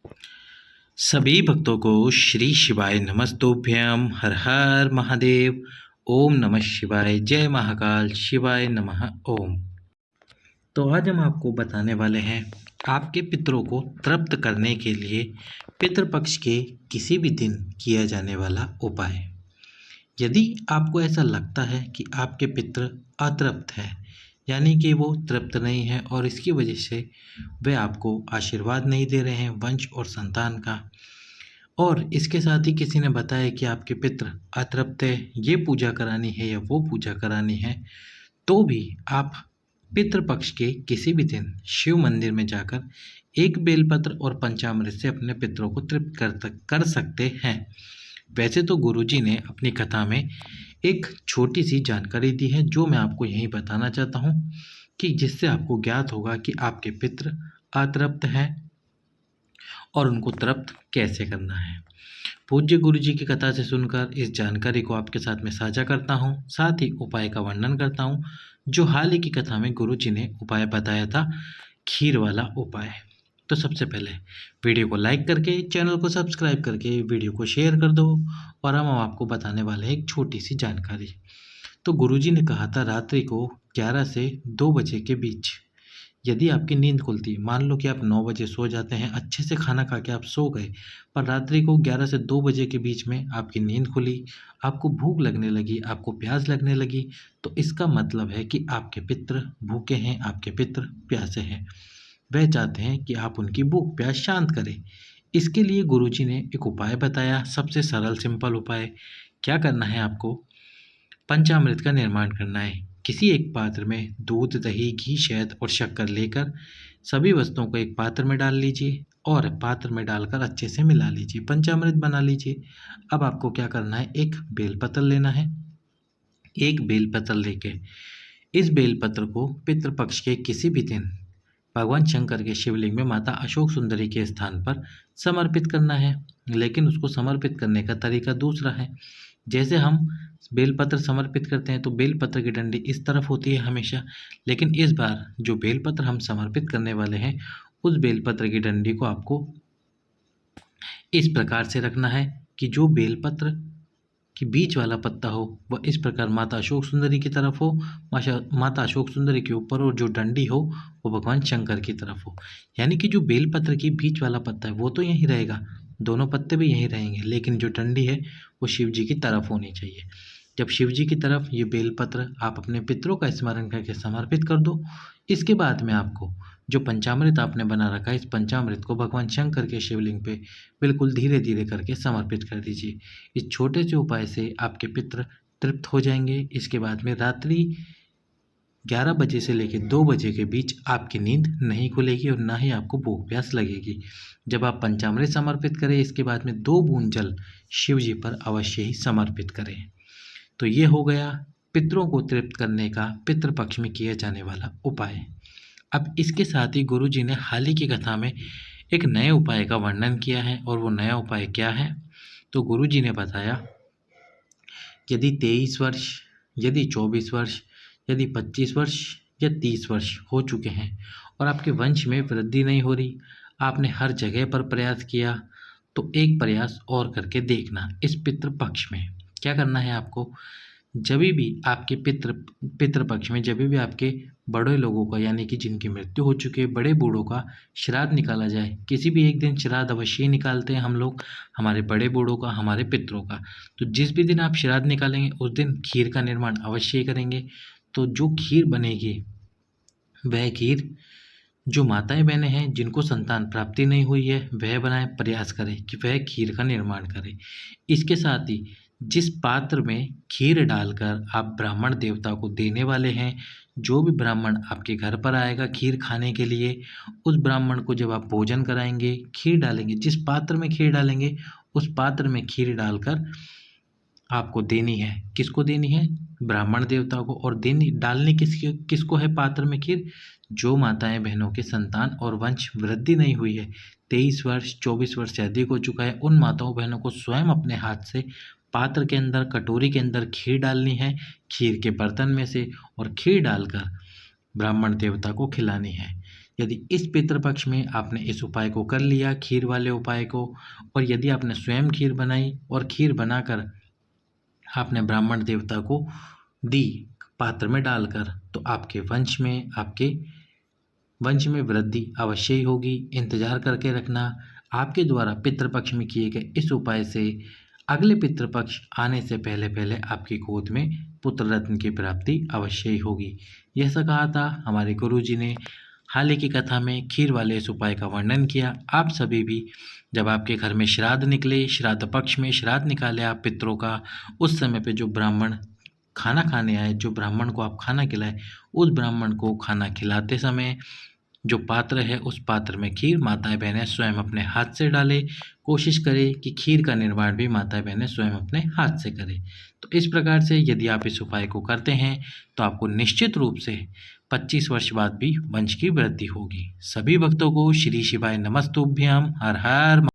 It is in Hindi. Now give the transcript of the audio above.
सभी भक्तों को श्री शिवाय नमस्तुभ्यं। हर हर महादेव। ओम नमः शिवाय। जय महाकाल। शिवाय नमः। ओम। तो आज हम आपको बताने वाले हैं आपके पितरों को तृप्त करने के लिए पितृपक्ष के किसी भी दिन किया जाने वाला उपाय। यदि आपको ऐसा लगता है कि आपके पितृ अतृप्त हैं, यानी कि वो तृप्त नहीं है और इसकी वजह से वे आपको आशीर्वाद नहीं दे रहे हैं वंश और संतान का, और इसके साथ ही किसी ने बताया कि आपके पितृ अतृप्त है, ये पूजा करानी है या वो पूजा करानी है, तो भी आप पितृपक्ष के किसी भी दिन शिव मंदिर में जाकर एक बेलपत्र और पंचामृत से अपने पितरों को तृप्त कर सकते हैं। वैसे तो गुरुजी ने अपनी कथा में एक छोटी सी जानकारी दी है जो मैं आपको यहीं बताना चाहता हूँ, कि जिससे आपको ज्ञात होगा कि आपके पितृ अतृप्त हैं और उनको तृप्त कैसे करना है। पूज्य गुरु जी की कथा से सुनकर इस जानकारी को आपके साथ में साझा करता हूँ, साथ ही उपाय का वर्णन करता हूँ जो हाल ही की कथा में गुरु जी ने उपाय बताया था, खीर वाला उपाय। तो सबसे पहले वीडियो को लाइक करके चैनल को सब्सक्राइब करके वीडियो को शेयर कर दो, और हम आपको बताने वाले हैं एक छोटी सी जानकारी। तो गुरुजी ने कहा था रात्रि को 11 से 2 बजे के बीच यदि आपकी नींद खुलती है, मान लो कि आप 9 बजे सो जाते हैं, अच्छे से खाना खा के आप सो गए, पर रात्रि को 11 से 2 बजे के बीच में आपकी नींद खुली, आपको भूख लगने लगी, आपको प्यास लगने लगी, तो इसका मतलब है कि आपके पितृ भूखे हैं, आपके पितृ प्यासे हैं। वह चाहते हैं कि आप उनकी भूख प्यास शांत करें। इसके लिए गुरुजी ने एक उपाय बताया, सबसे सरल सिंपल उपाय। क्या करना है आपको? पंचामृत का निर्माण करना है। किसी एक पात्र में दूध, दही, घी, शहद और शक्कर लेकर सभी वस्तुओं को एक पात्र में डाल लीजिए और पात्र में डालकर अच्छे से मिला लीजिए, पंचामृत बना लीजिए। अब आपको क्या करना है, एक बेलपत्र लेना है। एक बेलपत्र लेके इस बेलपत्र को पितृपक्ष के किसी भी दिन भगवान शंकर के शिवलिंग में माता अशोक सुंदरी के स्थान पर समर्पित करना है। लेकिन उसको समर्पित करने का तरीका दूसरा है। जैसे हम बेलपत्र समर्पित करते हैं तो बेलपत्र की डंडी इस तरफ होती है हमेशा, लेकिन इस बार जो बेलपत्र हम समर्पित करने वाले हैं उस बेलपत्र की डंडी को आपको इस प्रकार से रखना है कि जो बेलपत्र कि बीच वाला पत्ता हो वह इस प्रकार माता अशोक सुंदरी की तरफ हो, माता अशोक सुंदरी के ऊपर, और जो डंडी हो वो भगवान शंकर की तरफ हो। यानी कि जो बेलपत्र की बीच वाला पत्ता है वो तो यहीं रहेगा, दोनों पत्ते भी यहीं रहेंगे, लेकिन जो डंडी है वो शिव जी की तरफ होनी चाहिए। जब शिव जी की तरफ ये बेलपत्र आप अपने पितरों का स्मरण करके समर्पित कर दो, इसके बाद में आपको जो पंचामृत आपने बना रखा है इस पंचामृत को भगवान शंकर के शिवलिंग पे बिल्कुल धीरे धीरे करके समर्पित कर दीजिए। इस छोटे से उपाय से आपके पितृ तृप्त हो जाएंगे। इसके बाद में रात्रि 11 बजे से लेकर 2 बजे के बीच आपकी नींद नहीं खुलेगी और ना ही आपको भूख प्यास लगेगी। जब आप पंचामृत समर्पित करें इसके बाद में 2 बूंद जल शिव जी पर अवश्य ही समर्पित करें। तो ये हो गया पितरों को तृप्त करने का पितृपक्ष में किया जाने वाला उपाय। अब इसके साथ ही गुरु जी ने हाल ही की कथा में एक नए उपाय का वर्णन किया है, और वो नया उपाय क्या है? तो गुरु जी ने बताया, यदि 23 वर्ष, यदि 24 वर्ष, यदि 25 वर्ष या 30 वर्ष हो चुके हैं और आपके वंश में वृद्धि नहीं हो रही, आपने हर जगह पर प्रयास किया, तो एक प्रयास और करके देखना। इस पितृपक्ष में क्या करना है आपको? जब भी आपके पितृपक्ष में जब भी आपके बड़े लोगों का, यानी कि जिनकी मृत्यु हो चुकी है, बड़े बूढ़ों का श्राद्ध निकाला जाए, किसी भी एक दिन श्राद्ध अवश्य ही निकालते हैं हम लोग, हमारे बड़े बूढ़ों का, हमारे पितरों का। तो जिस भी दिन आप श्राद्ध निकालेंगे उस दिन खीर का निर्माण अवश्य ही करेंगे। तो जो खीर बनेगी वह खीर जो माताएं बहनें हैं जिनको संतान प्राप्ति नहीं हुई है वह बनाए, प्रयास करें कि वह खीर का निर्माण करें। इसके साथ ही जिस पात्र में खीर डालकर आप ब्राह्मण देवता को देने वाले हैं, जो भी ब्राह्मण आपके घर पर आएगा खीर खाने के लिए, उस ब्राह्मण को जब आप भोजन कराएंगे, खीर डालेंगे, जिस पात्र में खीर डालेंगे उस पात्र में खीर डालकर आपको देनी है। किसको देनी है? ब्राह्मण देवता को। और देनी डालनी किसको है पात्र में खीर? जो माताएं बहनों के संतान और वंश वृद्धि नहीं हुई है, 23 वर्ष 24 वर्ष से अधिक हो चुका है, उन माताओं बहनों को स्वयं अपने हाथ से पात्र के अंदर, कटोरी के अंदर खीर डालनी है, खीर के बर्तन में से, और खीर डालकर ब्राह्मण देवता को खिलानी है। यदि इस पितृपक्ष में आपने इस उपाय को कर लिया, खीर वाले उपाय को, और यदि आपने स्वयं खीर बनाई और खीर बनाकर आपने ब्राह्मण देवता को दी पात्र में डालकर, तो आपके वंश में वृद्धि अवश्य ही होगी। इंतजार करके रखना। आपके द्वारा पितृपक्ष में किए गए इस उपाय से अगले पितृपक्ष आने से पहले पहले आपकी गोद में पुत्र रत्न की प्राप्ति अवश्य ही होगी। यह सब कहा था हमारे गुरुजी ने। हाल ही की कथा में खीर वाले इस उपाय का वर्णन किया। आप सभी भी जब आपके घर में श्राद्ध निकले, श्राद्ध पक्ष में श्राद्ध निकाले आप पितरों का, उस समय पे जो ब्राह्मण खाना खाने आए, जो ब्राह्मण को आप खाना खिलाए, उस ब्राह्मण को खाना खिलाते समय जो पात्र है उस पात्र में खीर माताएं बहनें स्वयं अपने हाथ से डालें। कोशिश करें कि खीर का निर्माण भी माताएं बहनें स्वयं अपने हाथ से करें। तो इस प्रकार से यदि आप इस उपाय को करते हैं तो आपको निश्चित रूप से 25 वर्ष बाद भी वंश की वृद्धि होगी। सभी भक्तों को श्री शिवाय नमस्तुभ्यम। हर हर